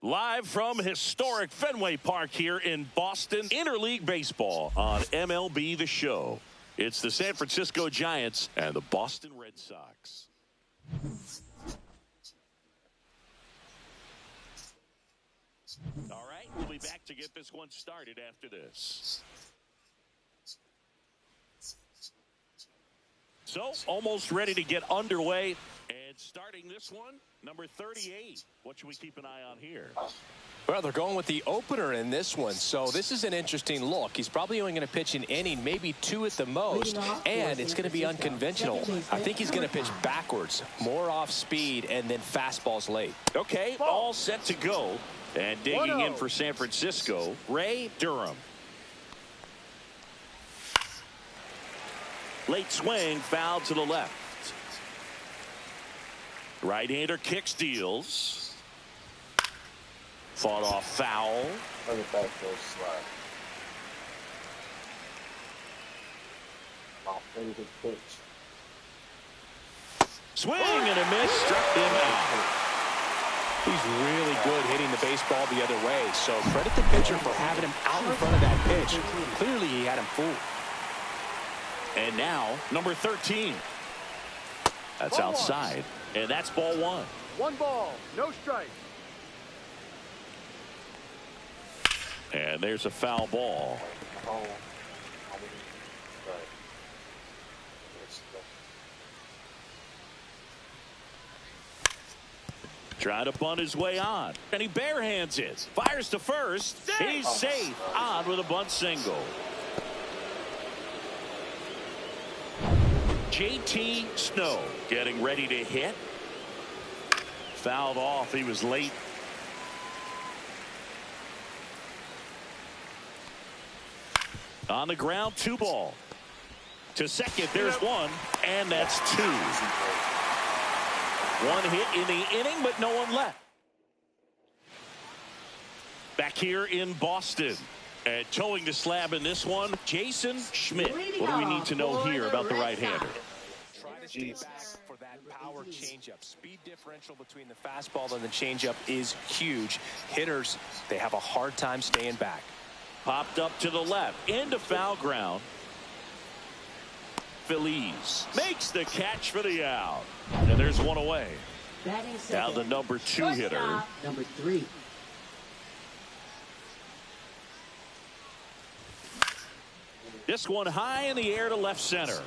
Live from historic Fenway Park here in Boston, interleague baseball on MLB The Show. It's the San Francisco Giants and the Boston Red Sox. All right, we'll be back to get this one started after this. So, almost ready to get underway. And starting this one, number 38. What should we keep an eye on here? Well, they're going with the opener in this one, so this is an interesting look. He's probably only going to pitch an inning, maybe two at the most, and it's going to be unconventional. I think he's going to pitch backwards, more off speed, and then fastballs late. Okay, all set to go. And digging in for San Francisco, Ray Durham. Late swing, foul to the left. Right-hander kicks, deals. Fought off foul. Bring it back to a slide. My favorite pitch. Swing and a miss, struck him out. He's really good hitting the baseball the other way, so credit the pitcher for having him out in front of that pitch. Clearly, he had him fooled. And now, number 13. That's outside, and that's ball one. 1 ball, no strike. And there's a foul ball. Trying to bunt his way on, and he barehands it. Fires to first. He's safe on with a bunt single. JT Snow getting ready to hit. Fouled off. He was late. On the ground, 2 ball. To second, there's 1, and that's 2. 1 hit in the inning, but no one left. Back here in Boston. And towing the slab in this one, Jason Schmidt. What do we need to know here about the right-hander? Try to stay back for that power changeup. Speed differential between the fastball and the changeup is huge. Hitters, they have a hard time staying back. Popped up to the left, into foul ground. Feliz makes the catch for the out. And there's 1 away. Now the number 2 hitter. Number 3. This one high in the air to left center.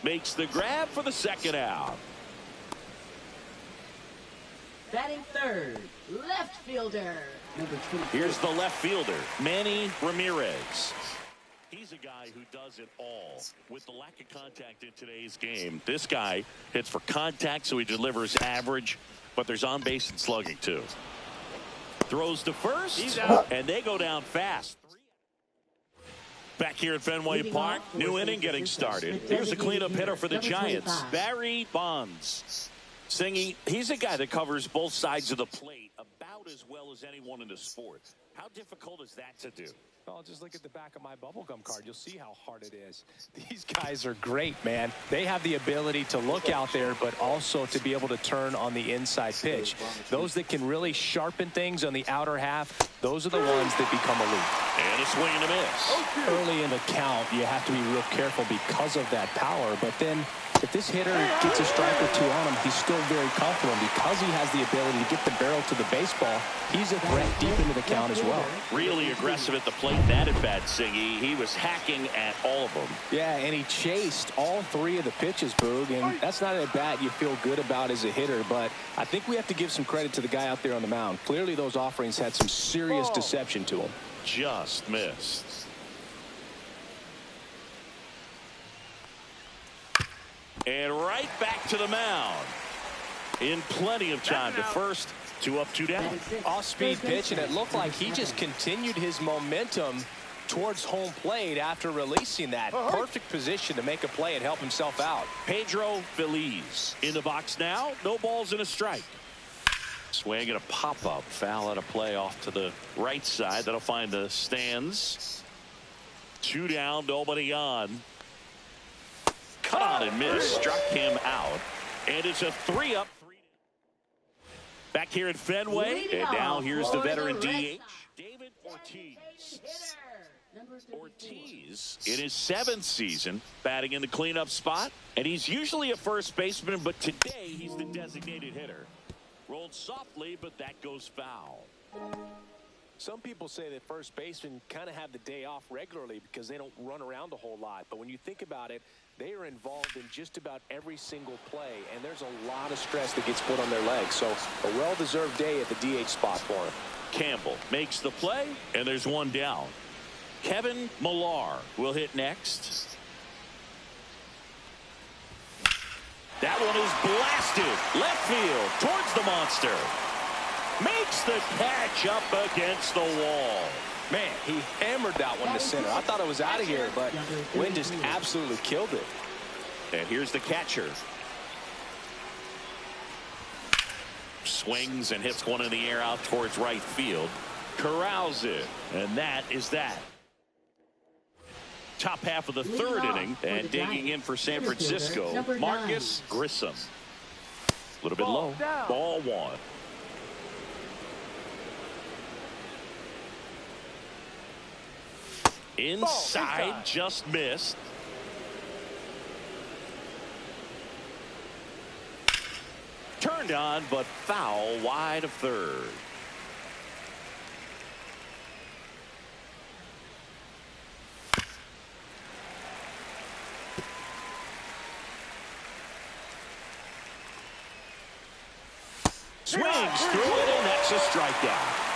Makes the grab for the second out. Batting third, left fielder, number 24. Here's the left fielder, Manny Ramirez. He's a guy who does it all. With the lack of contact in today's game, this guy hits for contact, so he delivers average, but there's on base and slugging too. Throws to first, he's out, and they go down fast. Back here at Fenway Park, new inning getting started. Here's a cleanup hitter for the Giants, Barry Bonds. Singy, he's a guy that covers both sides of the plate about as well as anyone in the sport. How difficult is that to do? Well, just look at the back of my bubblegum card. You'll see how hard it is. These guys are great, man. They have the ability to look out there, but also to be able to turn on the inside pitch. Those that can really sharpen things on the outer half, those are the ones that become elite. And a swing and a miss. Early in the count, you have to be real careful because of that power, but then if this hitter gets a strike or 2 on him, he's still very comfortable. Because he has the ability to get the barrel to the baseball, he's a threat deep into the count as well. Really aggressive at the plate. That at bat, Singy. He was hacking at all of them. Yeah, and he chased all 3 of the pitches, Boog, and that's not a bat you feel good about as a hitter, but I think we have to give some credit to the guy out there on the mound. Clearly those offerings had some serious deception to him. Just missed. And right back to the mound. In plenty of time to first. 2 up, 2 down. Off-speed pitch, and it looked like he just continued his momentum towards home plate after releasing that. Perfect position to make a play and help himself out. Pedro Feliz in the box now. No balls and a strike. Swing and a pop-up. Foul out of play off to the right side. That'll find the stands. 2 down, nobody on. Cut on and miss. Struck him out. And it's a 3 up. Back here at Fenway, and now here's the veteran DH, David Ortiz. Ortiz in his 7th season, batting in the cleanup spot, and he's usually a first baseman, but today he's the designated hitter. Rolled softly, but that goes foul. Some people say that first basemen kind of have the day off regularly because they don't run around a whole lot. But when you think about it, they are involved in just about every single play, and there's a lot of stress that gets put on their legs. So a well-deserved day at the DH spot for him. Campbell makes the play, and there's 1 down. Kevin Millar will hit next. That one is blasted left field towards the monster. Makes the catch up against the wall. Man, he hammered that one to center. I thought it was out of here, but Wynn just absolutely killed it. And here's the catcher. Swings and hits one in the air out towards right field. Corrals it. And that is that. Top half of the 3rd inning. And digging in for San Francisco, Marcus Grissom. A little bit low. Ball 1. Inside, just missed. Turned on, but foul wide of 3rd. Swings through it, and that's a strikeout.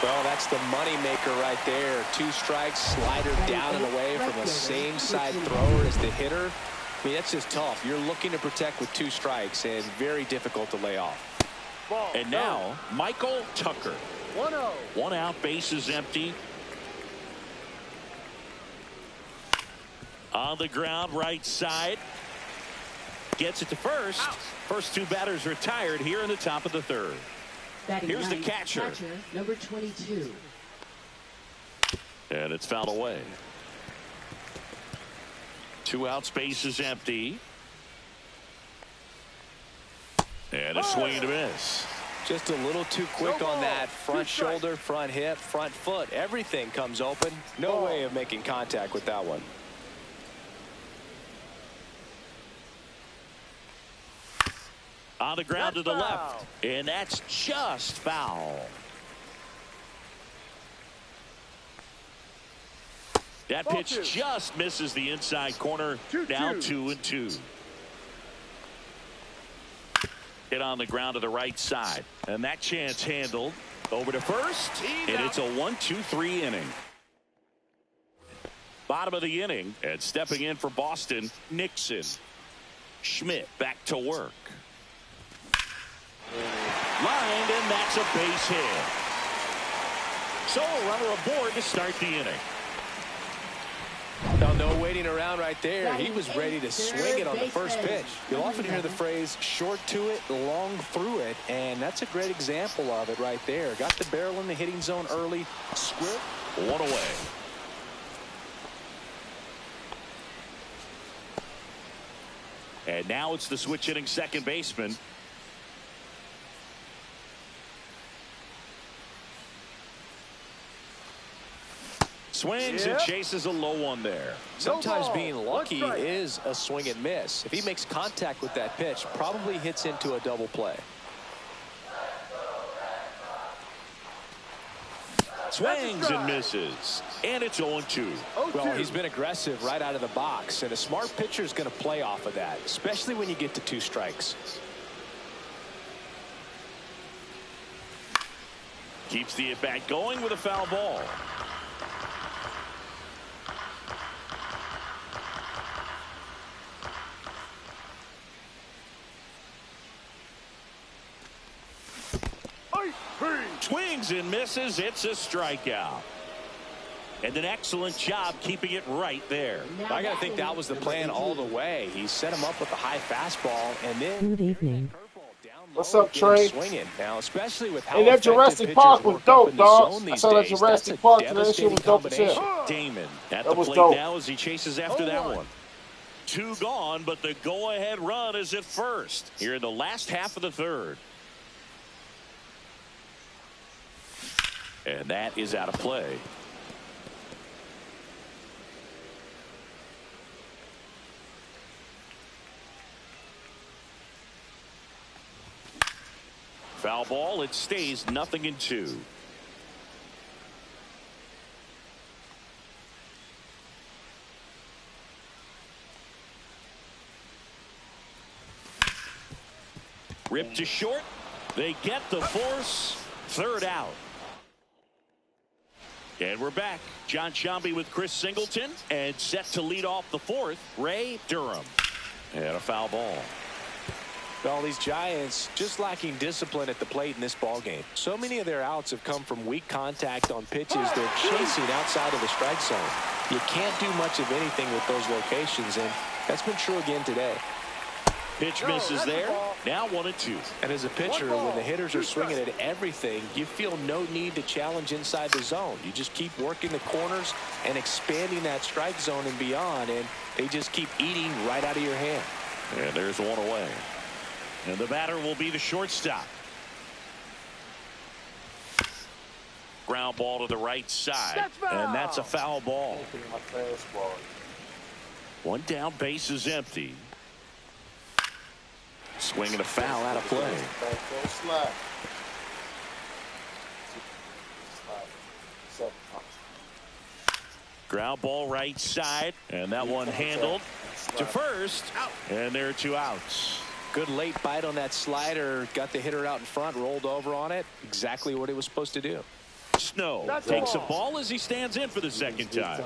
Well, that's the money maker right there. 2 strikes, slider down and away from the same side thrower as the hitter. I mean, that's just tough. You're looking to protect with 2 strikes, and very difficult to lay off. And now, Michael Tucker. 1-0. 1 out, bases empty. On the ground, right side. Gets it to first. First 2 batters retired here in the top of the 3rd. Here's the catcher. Number 22. And it's fouled away. 2 outs, bases empty. And a swing and a miss. Just a little too quick on that front shoulder, front hip, front foot. Everything comes open. No way of making contact with that one. On the ground to the left. And that's just foul. That pitch just misses the inside corner. Now 2-2. Hit on the ground to the right side. And that chance handled. Over to first. And it's a 1-2-3 inning. Bottom of the inning. And stepping in for Boston, Nixon. Schmidt back to work. Lined, and that's a base hit. So a runner aboard to start the inning. No waiting around right there. He was ready to swing it on the first pitch. You'll often hear the phrase short to it, long through it, and that's a great example of it right there. Got the barrel in the hitting zone early. Script. 1 away. And now it's the switch hitting second baseman. Swings and chases a low one there. Sometimes being lucky is a swing and miss. If he makes contact with that pitch, probably hits into a double play. Swings and misses. And it's 0-2. Well, he's been aggressive right out of the box, and a smart pitcher is going to play off of that, especially when you get to 2 strikes. Keeps the at-bat going with a foul ball. Swings and misses. It's a strikeout. And an excellent job keeping it right there. I got to think that was the plan all the way. He set him up with a high fastball, and then Good evening. What's up, Trey? Swinging. Now, especially with how Hey, that Jurassic Park was dope, dog. I saw that Jurassic Park today. That shit was dope as hell. Damon at That the was plate dope. now as he chases after that one. 2 gone, but the go-ahead run is at first here in the last half of the third. And that is out of play. Foul ball. It stays 0-2. Ripped to short. They get the force. Third out. And we're back. John Sciambi with Chris Singleton. And set to lead off the fourth, Ray Durham. And a foul ball. All these Giants just lacking discipline at the plate in this ball game. So many of their outs have come from weak contact on pitches they're chasing outside of the strike zone. You can't do much of anything with those locations, and that's been true again today. Pitch misses there. Now 1-2. And as a pitcher, when the hitters are swinging at everything, you feel no need to challenge inside the zone. You just keep working the corners and expanding that strike zone and beyond, and they just keep eating right out of your hand. And there's one away. And the batter will be the shortstop. Ground ball to the right side. And that's a foul ball. One down, base is empty. Swinging a foul out of play. Ground ball right side. And that one handled to first. And there are 2 outs. Good late bite on that slider. Got the hitter out in front, rolled over on it. Exactly what he was supposed to do. Snow takes a ball as he stands in for the second time.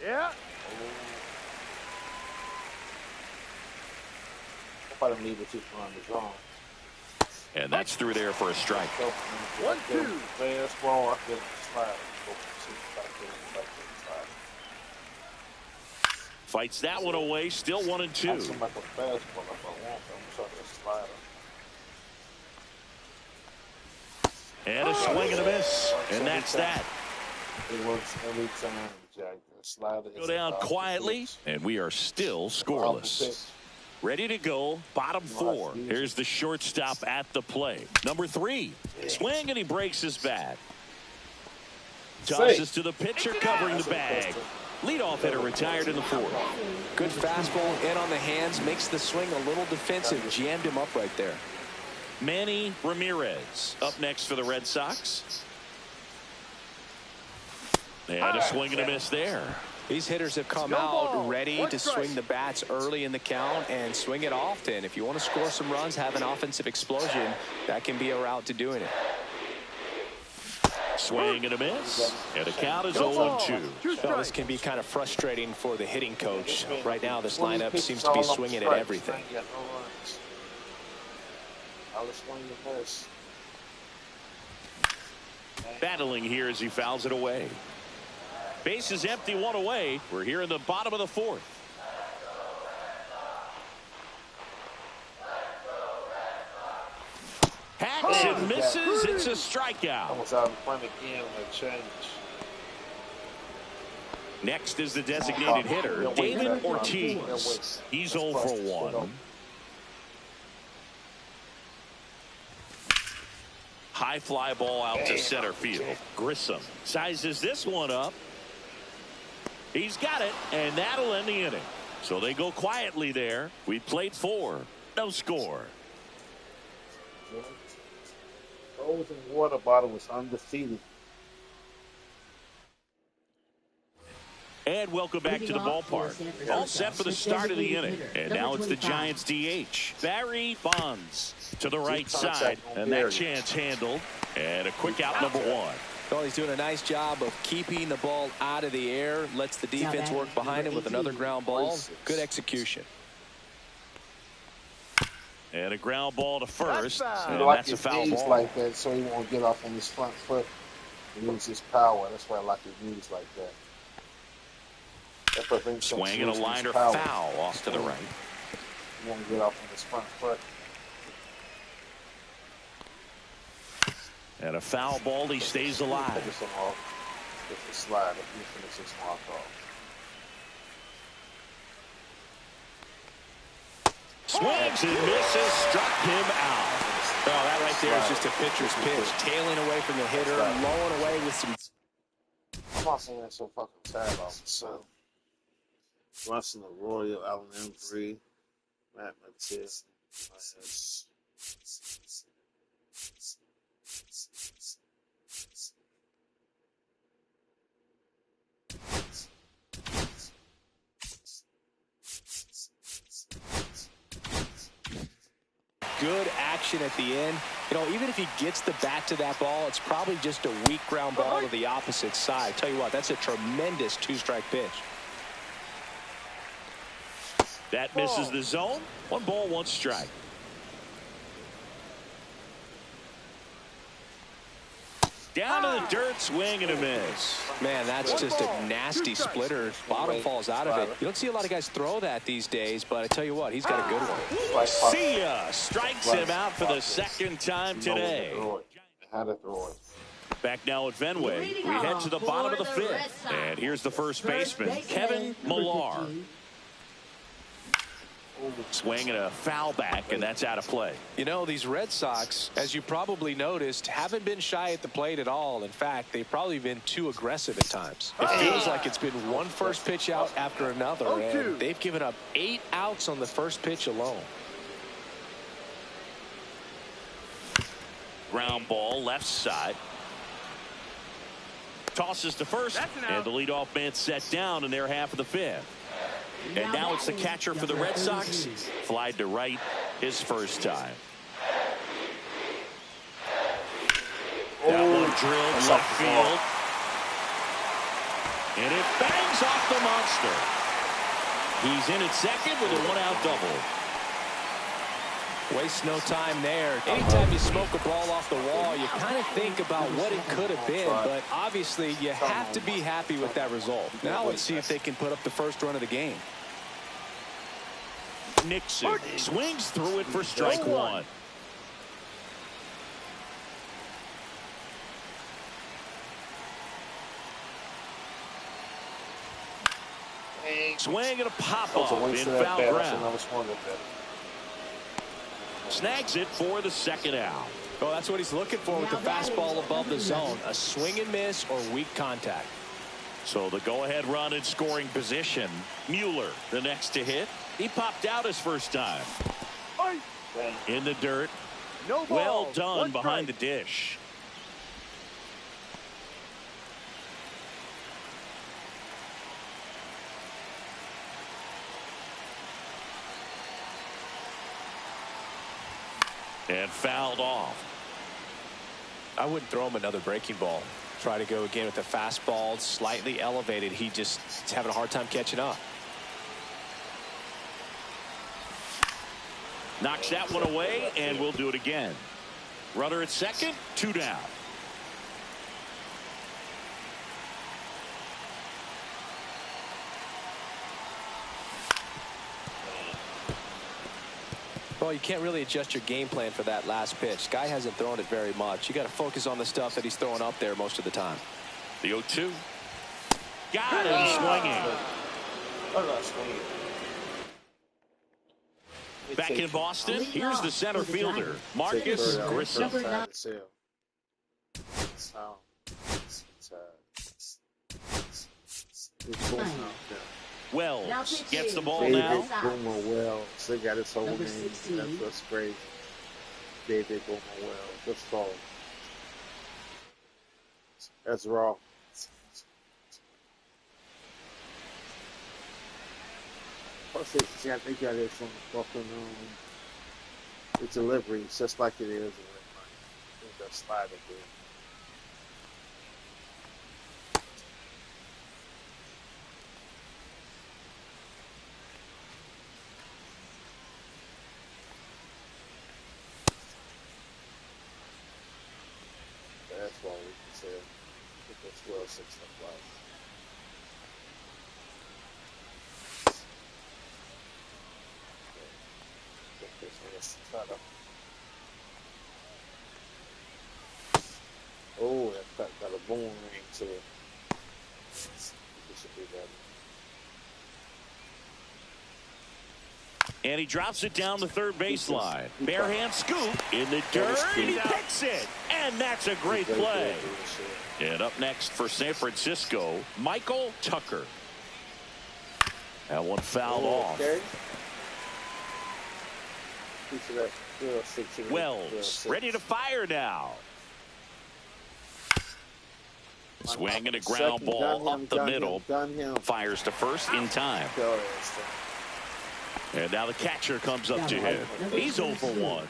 Yeah. And that's through there for a strike. 1-2. Fights that one away. Still 1-2. And a swing and a miss. And that's that. It works every time, Jack. Go down quietly, and we are still scoreless. Ready to go, bottom 4. Here's the shortstop at the plate. Number 3. Swing, and he breaks his bat. Tosses to the pitcher, covering the bag. Leadoff hitter retired in the 4th. Good fastball in on the hands, makes the swing a little defensive. Jammed him up right there. Manny Ramirez up next for the Red Sox. And a swing and a miss there. These hitters have come out ready to swing the bats early in the count and swing it often. If you want to score some runs, have an offensive explosion, that can be a route to doing it. Swing and a miss. And the count is 0-2. Well, this can be kind of frustrating for the hitting coach. Right now, this lineup seems to be swinging at everything. Battling here as he fouls it away. Base is empty, 1 away. We're here in the bottom of the 4th. Hacks and misses. It's a strikeout. Almost out of front again with a change. Next is the designated hitter, David Ortiz. He's 0 for 1. High fly ball out to center field. Grissom sizes this one up. He's got it, and that'll end the inning. So they go quietly there. We played 4. No score. Frozen water bottle was undefeated. And welcome back to the ballpark. All set for the start of the inning. And now it's the Giants DH, Barry Bonds, to the right side. And that chance handled. And a quick out, number 1. Well, he's doing a nice job of keeping the ball out of the air. Lets the defense work behind him with another ground ball. Good execution. And a ground ball to first. And like that's a his foul knees ball. like that so he won't get off on his front foot and lose his power. That's why I like his knees like that. That prevents him Swing from and a losing his liner power. foul off to the right. He won't get off on his front foot. And a foul ball, he stays alive. Take this off. Just a slide if he finishes this mark off. Swings and misses, struck him out. Oh, that right there is just a pitcher's pitch. Tailing away from the hitter, lowing away with some. I'm not saying that's so fucking sad about myself. Russell Royal, Allen Embry, Matt Mathieu, Good action at the end. You know, even if he gets the bat to that ball, it's probably just a weak ground ball to the opposite side. Tell you what, that's a tremendous two-strike pitch. That misses the zone. 1 ball, 1 strike. Down to the dirt, swing and a miss. Man, that's just a nasty splitter. Bottom falls out of it. You don't see a lot of guys throw that these days, but I tell you what, he's got a good one. See ya. Strikes him out for the 2nd time today. How to throw it. Back now at Fenway. We head to the bottom of the 5th. And here's the first baseman, Kevin Millar. Swing and a foul back, and that's out of play. You know, these Red Sox, as you probably noticed, haven't been shy at the plate at all. In fact, they've probably been too aggressive at times. It feels like it's been one first pitch out after another, and they've given up 8 outs on the first pitch alone. Ground ball, left side. Tosses to first, and the leadoff man set down in their half of the 5th. And now it's the catcher for the Red Sox. Flied to right his first time. That one drilled left field. And it bangs off the monster. He's in at second with a 1-out double. Waste no time there. Anytime you smoke a ball off the wall, you kind of think about what it could have been, but obviously you have to be happy with that result. Now let's see if they can put up the first run of the game. Nixon swings through it for strike 1. Swing and a pop-up in foul ground. Snags it for the 2nd out. Well, that's what he's looking for with the fastball above the zone. A swing and miss or weak contact. So the go-ahead run in scoring position. Mueller, the next to hit. He popped out his first time. In the dirt. Well done behind the dish. And fouled off. I wouldn't throw him another breaking ball. Try to go again with the fastball, slightly elevated. He just is having a hard time catching up. Knocks that one away, and we'll do it again. Runner at second, 2 down. Well, you can't really adjust your game plan for that last pitch. Guy hasn't thrown it very much. You got to focus on the stuff that he's throwing up there most of the time. The 0-2. Got him swinging. Back in Boston, here's the center fielder, Marcus Grissom. Wells gets the ball now. Boomer Wells. They got his whole name. That's what's crazy. David Boomer Wells. Let's go. That's raw. I think that is from fucking the delivery. It's just like it is. That slider there. 12, 6 o'clock. Oh, that got a boom ring to it. This should be better. And he drops it down the third baseline. Barehand scoop in the dirt. He picks it. And that's a great play. And up next for San Francisco, Michael Tucker. That one fouled off. Wells ready to fire now. Swinging a ground ball up the middle. Fires to first in time. And now the catcher comes up to him. He's 0 for 1.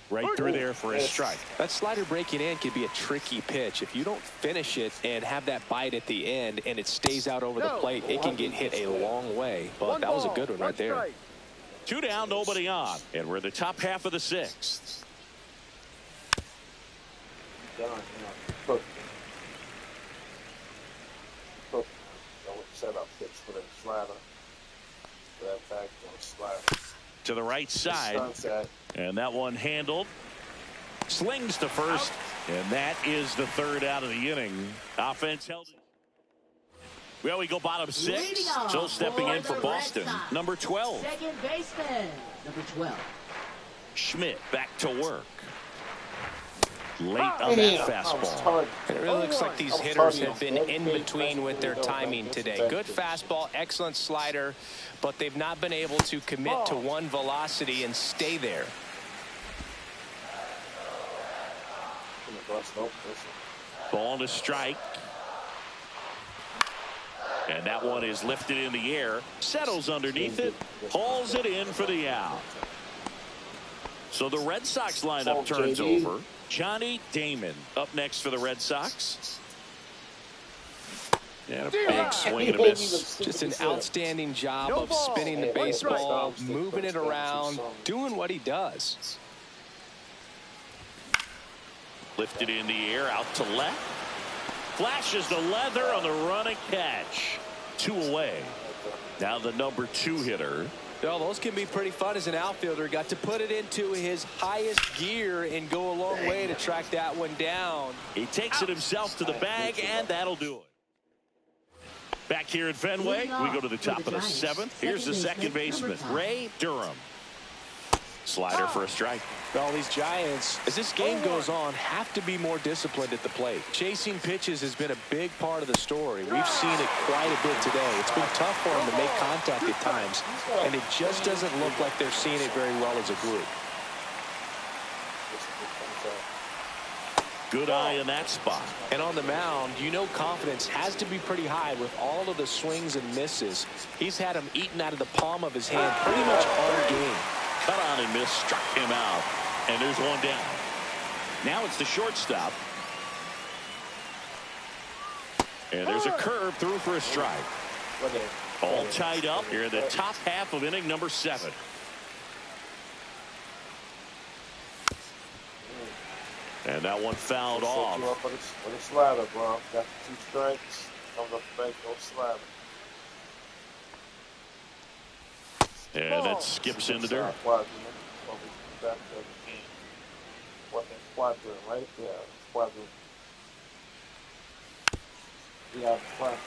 Right through there for a strike. That slider breaking in can be a tricky pitch. If you don't finish it and have that bite at the end and it stays out over the plate, it can get hit a long way. But that was a good one right there. 2 down, nobody on. And we're in the top half of the 6th. Set up pitch for that slider. That back slider. To the right side. And that one handled. Slings to first. And that is the 3rd out of the inning. Offense held it. Well, we go bottom 6. So stepping in for Boston, number 12. Second baseman, number 12. Schmidt back to work. Late on that fastball. It really looks like these hitters have been in between with their timing today. Good fastball, excellent slider, but they've not been able to commit to one velocity and stay there. Ball to strike. And that one is lifted in the air, settles underneath it, hauls it in for the out. So the Red Sox lineup turns over. Johnny Damon up next for the Red Sox. And a big swing and a miss. Just an outstanding job of spinning the baseball, moving it around, doing what he does. Lifted in the air, out to left. Flashes the leather on the running catch. 2 away. Now the number 2 hitter. Well, those can be pretty fun as an outfielder. Got to put it into his highest gear and go a long way to track that one down. He takes it himself to the bag, and that'll do it. Back here at Fenway, we go to the top of the 7th. Here's the second baseman, Ray Durham. Slider for a strike. Well, these Giants, as this game goes on, have to be more disciplined at the plate. Chasing pitches has been a big part of the story. We've seen it quite a bit today. It's been tough for them to make contact at times, and it just doesn't look like they're seeing it very well as a group. Good eye in that spot. And on the mound, you know confidence has to be pretty high with all of the swings and misses. He's had them eaten out of the palm of his hand pretty much all game. Cut on and miss, struck him out. And there's one down. Now it's the shortstop. And there's a curve through for a strike. All tied up here in the top half of inning number 7. And that one fouled off. For the slider, bro. Got 2 strikes. Comes up the bank, no slider. And that skips in the dirt. Right there. Quadrant. Yeah, quadrant.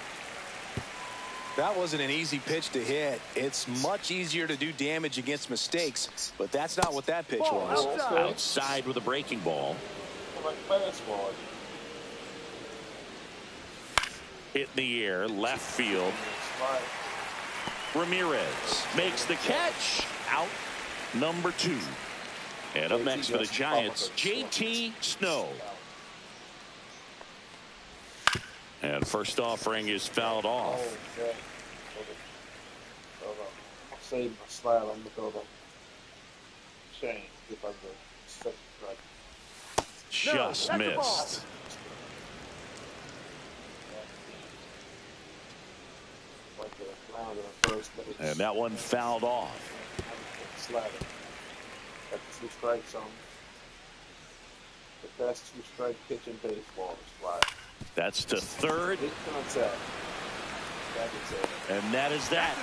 That wasn't an easy pitch to hit. It's much easier to do damage against mistakes, but that's not what that pitch was. Outside with a breaking ball. Hit in the air, left field. Ramirez makes the catch. Out, number 2. And up next for the Giants, J.T. Snow. And first offering is fouled off. Save my slide. I'm going to go to change if I go second strike. Just missed. And that one fouled off. Slider. Got 2 strikes on. The best two-strike pitch in baseball is fly. That's to third. Big contact. That is it. And that is that.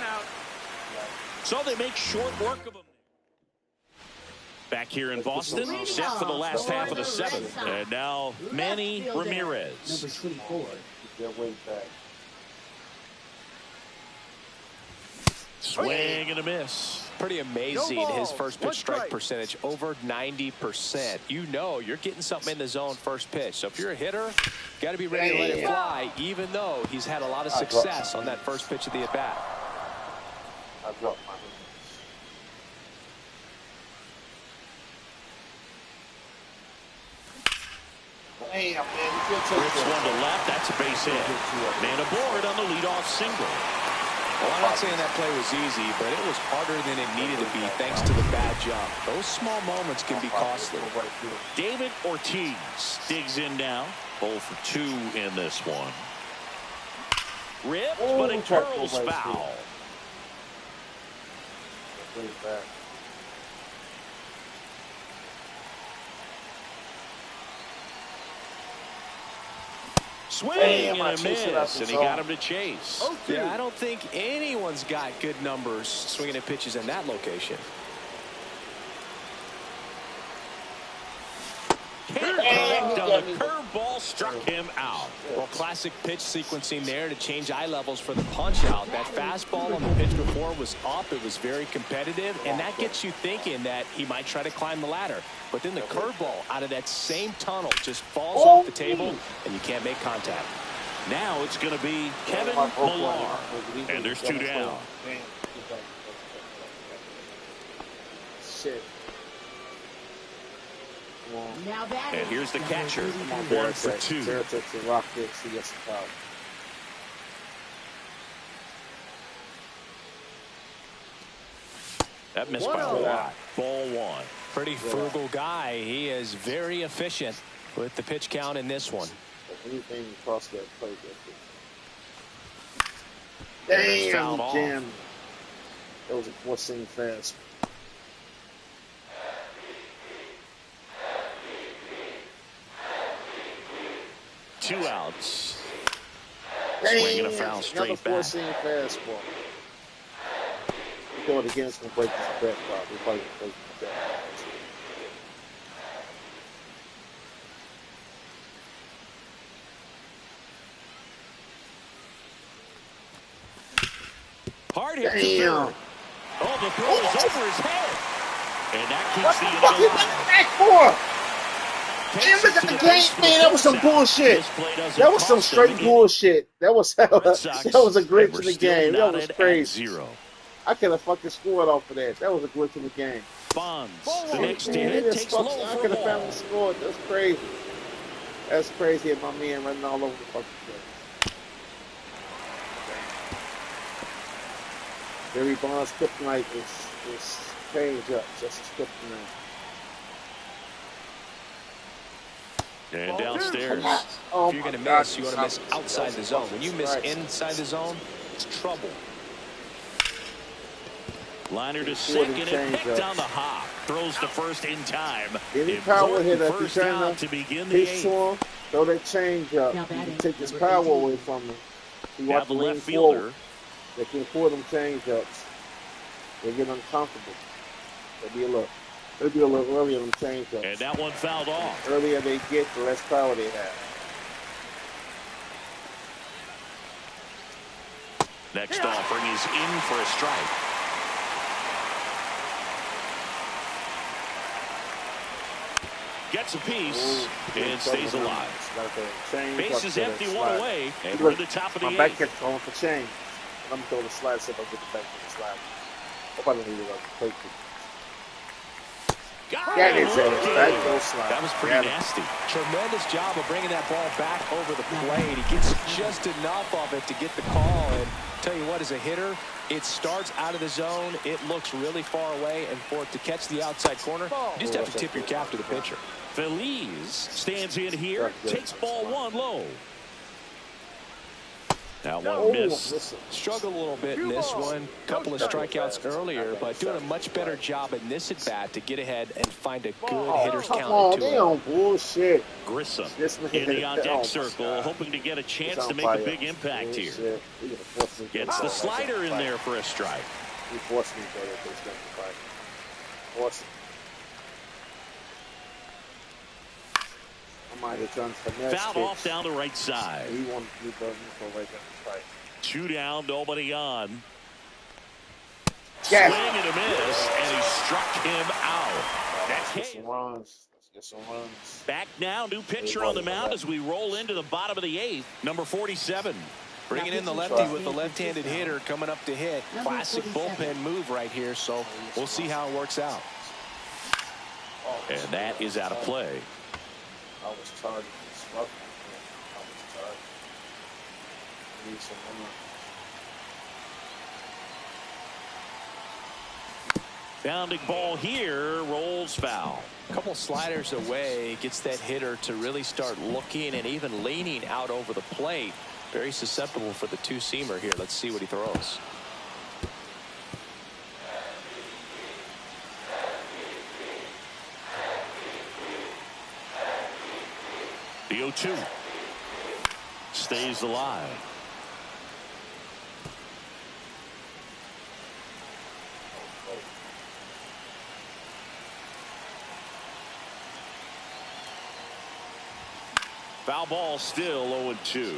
So they make short work of him. Back here in Boston, set for the last half of the seventh. And now Manny Ramirez. Number 24. Their way back. Swing and a miss. Pretty amazing, his first pitch strike percentage, over 90%. You know you're getting something in the zone first pitch. So if you're a hitter, got to be ready to let it fly, even though he's had a lot of success on that first pitch of the at-bat. I dropped my hands. Damn, man. Rips one to left. That's a base hit. Man aboard on the leadoff single. Well, I'm not saying that play was easy, but it was harder than it needed to be thanks to the bad jump. Those small moments can be costly. David Ortiz digs in now. 0 for 2 in this one. Ripped, but it curls foul. Swing and a miss, and he got him to chase. Yeah, I don't think anyone's got good numbers swinging at pitches in that location. Correct on the curveball, struck him out. Well, classic pitch sequencing there to change eye levels for the punch out. That fastball on the pitch before was up. It was very competitive, and that gets you thinking that he might try to climb the ladder. But then the curveball out of that same tunnel just falls off the table, and you can't make contact. Now it's going to be Kevin Millar, and there's 2 down. Shit. Now that And here's the catcher, 1 for 2. Rock this, he gets the foul. That missed by a lot. Ball 1. Pretty frugal guy. He is very efficient with the pitch count in this one. Anything across that plate. Fouled Damn, off. jam. That was a 4-seam fast. Two outs. Damn, Swinging a foul straight another back. 4-seam fastball. You throw it again, it's going to break his back, probably. Probably break his back. Hard hit to Damn. third. Oh, the throw is over his head. And that What keeps the the fuck inning is alive. that for? Takes Damn, it look to at the the game, base for man. the That was some first out. bullshit. This play doesn't That was some cost straight them bullshit. That was Red that Sox, was a glitch and we're in the still game. That was knotted at crazy. 0. I could have fucking scored off of that. That was a glitch in the game. Bonds, the next Man, hit, it is takes low fucking- I for could a have ball. found scored. That's crazy. That's crazy. And my man running all over the fucking place. Barry Bonds' kryptonite is change up. That's his kryptonite. And downstairs. Oh If you're going to miss, you want to miss outside the zone. When you miss inside the zone, it's trouble. Liner to Before the second and change picked up. on the hop. Throws to first in time. Any power hitter, if First you're trying out to to begin the pitch eighth. to him, throw that change up. Now You can batting, take his number power 18. away from him. You Now watch the him left lean fielder. forward. They can afford them change ups. They get uncomfortable. They'll be a little earlier on them change ups. And that one fouled off. The earlier they get, the less power they have. Next offering is in for a strike. Gets a piece and stays alive. Base is empty, one away, and we're at the top of the My back eighth. catch going for change. I'm going to throw the slide, see if I get the back to the slide. Hope I don't need to play. Got That it. is it. Back throw slide. That was pretty Got it. nasty. Tremendous job of bringing that ball back over the plate. He gets just enough of it to get the call. And tell you what, as a hitter, it starts out of the zone. It looks really far away. And for it to catch the outside corner, you just have to tip your cap to the pitcher. Feliz stands in here, takes ball 1 low. Now No. one miss. Listen. Struggled a little bit in this one. Couple of strikeouts earlier, but doing a much better job in this at-bat to get ahead and find a good hitter's Come count on, at they 2-0. on bullshit. Grissom This man in the on-deck my circle, God. hoping to get a He's chance on to make a fire. big impact here. Bullshit. He gonna force me to Gets go the down. slider in there for a strike. He forced me to go to this game to fight. Force him. I might have done finesse Fouled kicks. off down the right side. He wanted me to go right down the fight. 2 down, nobody on. Yes. Swing and a miss, and he struck him out. Let's get some runs. Let's get some runs. Back now, new pitcher on the mound as we roll into the bottom of the 8th. Number 47. Bringing in the lefty with the left-handed hitter coming up to hit. Classic bullpen move right here, so we'll see how it works out. And that is out of play. I was targeted. I was targeted. I need some runs. Bounding ball here, rolls foul. A couple sliders away, gets that hitter to really start looking and even leaning out over the plate. Very susceptible for the two-seamer here. Let's see what he throws. The 0-2 stays alive. Foul ball still 0-2.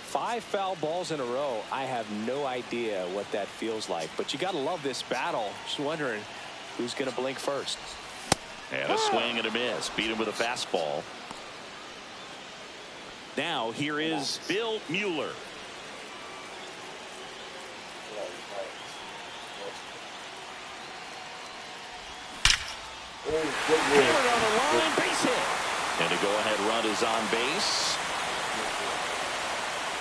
5 foul balls in a row. I have no idea what that feels like, but you got to love this battle. Just wondering who's going to blink first. And a swing and a miss. Beat him with a fastball. Now here is Bill Mueller. Hammered on the line, base hit. And the go-ahead run is on base.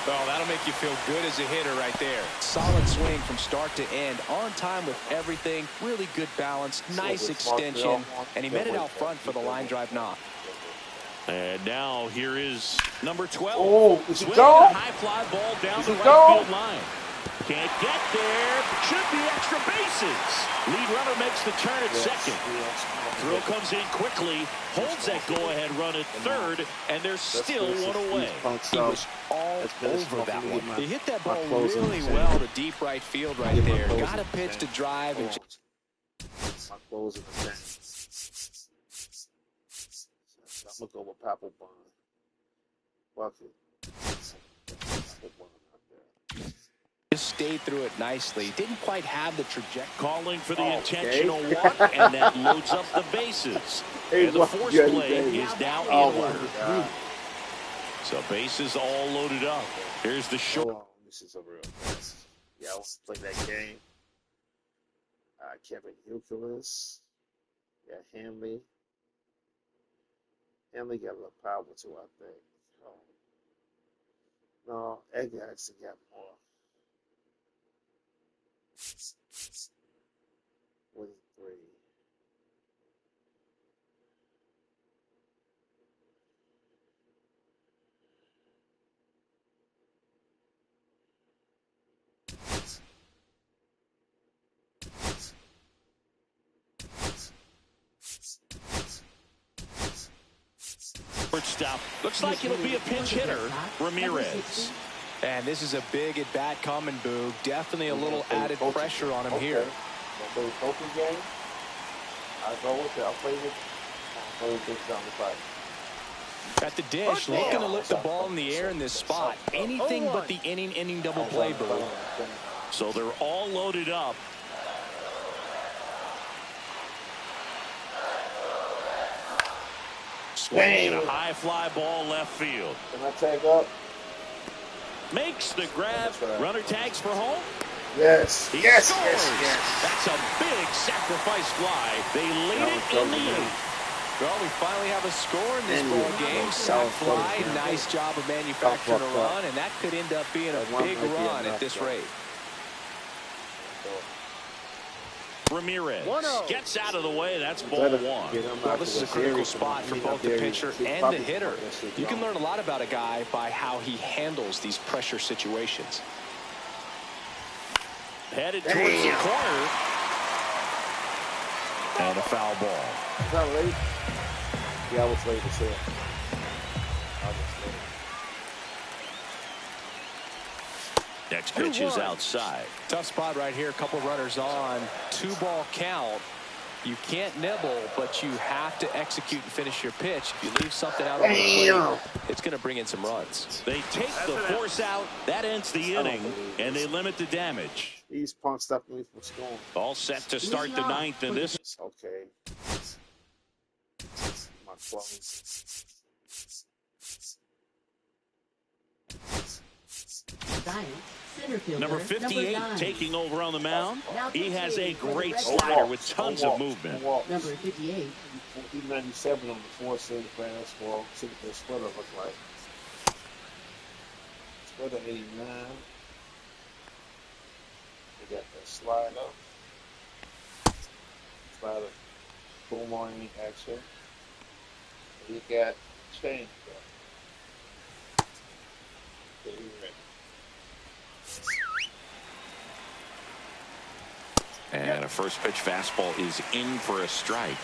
Oh, that'll make you feel good as a hitter right there. Solid swing from start to end. On time with everything. Really good balance. Nice extension. And he made it out front for the line drive knock. And now here is number 12. Oh, is he Swinging gone? a high fly ball down Is the he right gone? field line. Can't get there. Should be extra bases. Lead runner makes the turn at second. Throw comes in quickly, holds that go-ahead run at third, and there's still one away. He was all over that one. He hit that ball really well to deep right field right there. Got a pitch to drive. And my clothes in the tank. I'm gonna go with Papal Bun. Fuck it. Papal Bun out there. just stayed through it nicely. Didn't quite have the trajectory. Calling for the intentional walk, and that loads up the bases. And the force play is now inward. So bases all loaded up. Here's the short. Oh, this is a real mess. Yeah, I was playing that game. Kevin Euclid. Yeah, Hanley. Hanley got a little power too, I think. Oh. No, Egg actually got more. 43. Stop. Looks like it'll be a pinch hitter, Ramirez. And this is a big at bat coming, Boog. Definitely a little added pressure on him here. Play the coaching game. I go with it. I'll play with. I'll play with down the fight. At the dish, looking to lift the ball in the air in this spot. Anything but the inning double play, Boog. So they're all loaded up. Swinging a high fly ball left field. Can I tag up? Makes the grab. Runner tags for home. Yes. He Yes. scores. Yes. Yes. That's a big sacrifice fly. They laid it in the eighth. Well, we finally have a score in this ball game. Sac fly, nice job of manufacturing a run, and that could end up being a big run at this rate. Ramirez 1-0. gets out of the way. That's ball Better one. get him Well, out this the is a critical Barry spot for both the pitcher and the hitter. You can learn a lot about a guy by how he handles these pressure situations. Headed towards the corner. And a foul ball. Is that late? Yeah, I was late as hell. I was late. Next pitch is outside. Tough spot right here. A couple runners on. 2-ball count. You can't nibble, but you have to execute and finish your pitch. If you leave something out on the plate, it's going to bring in some runs. They take the force out. That ends the inning, and they limit the damage. He's punched up me from scoring. All set to start the ninth in this. Okay. My clothes. Number 58 taking over on the mound. He has a great slider with tons of movement. Number 58. 97 on the 4-seam fastball. See what their splitter look like. Splitter 89. They got that slider. Slider boomerang action. He got change up. Okay, he's ready. And a first pitch fastball is in for a strike.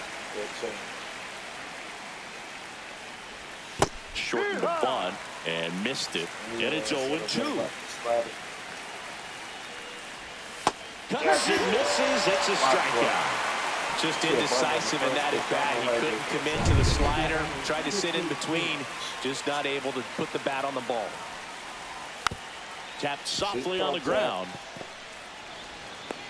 Shortened the bunt and missed it. And it's 0-2. Cuts and misses. It's a strikeout. Just indecisive in that at bat. He couldn't commit to the slider. Tried to sit in between. Just not able to put the bat on the ball. Tapped softly on the ground.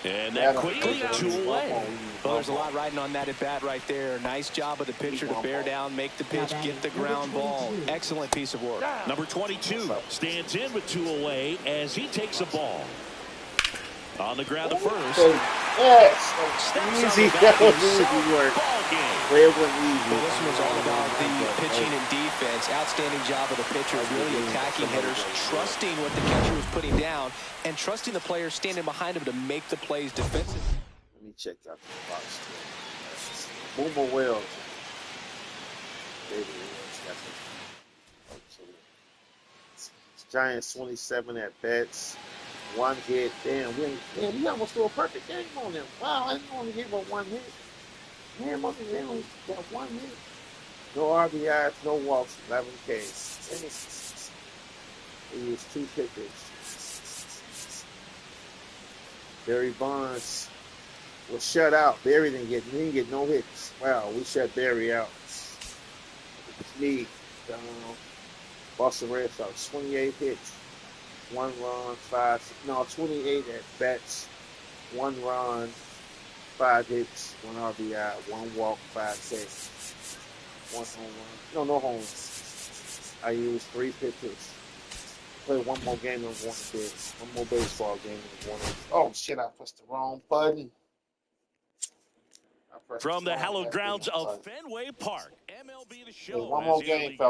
And that quickly 2 away. Well, there's a lot riding on that at bat right there. Nice job of the pitcher to bear down, make the pitch, get the ground ball. Excellent piece of work. Number 22 stands in with 2 away as he takes a ball. On the ground, the first. Yes. Easy. That was easy work. It was easy. Well, this one was all about the pitching and defense. Outstanding job of the pitcher, really attacking hitters, trusting what the catcher was putting down, and trusting the players standing behind him to make the plays defensively. Let me check out the box. Boomer Wells. Giants 27 at bats. 1 hit. Damn, we almost threw a perfect game on them. Wow, I didn't only give up 1 hit. Man, they only got 1 hit. No RBIs, no walks, 11 Ks. He used 2 pitchers. Barry Bonds was shut out. Barry didn't get no hits. Wow, we shut Barry out. Me, Boston Red Sox, 28 hits. 1 run, 28 at bats, 1 run, 5 hits, 1 RBI, 1 walk, 5 saves, 1 home run. No home runs. I used 3 pitches. Play 1 more game and 1 bid. 1 more baseball game and 1. Oh shit! I pressed the wrong button. From the hallowed grounds of Fenway Park, MLB The Show. 1 more game, fellas.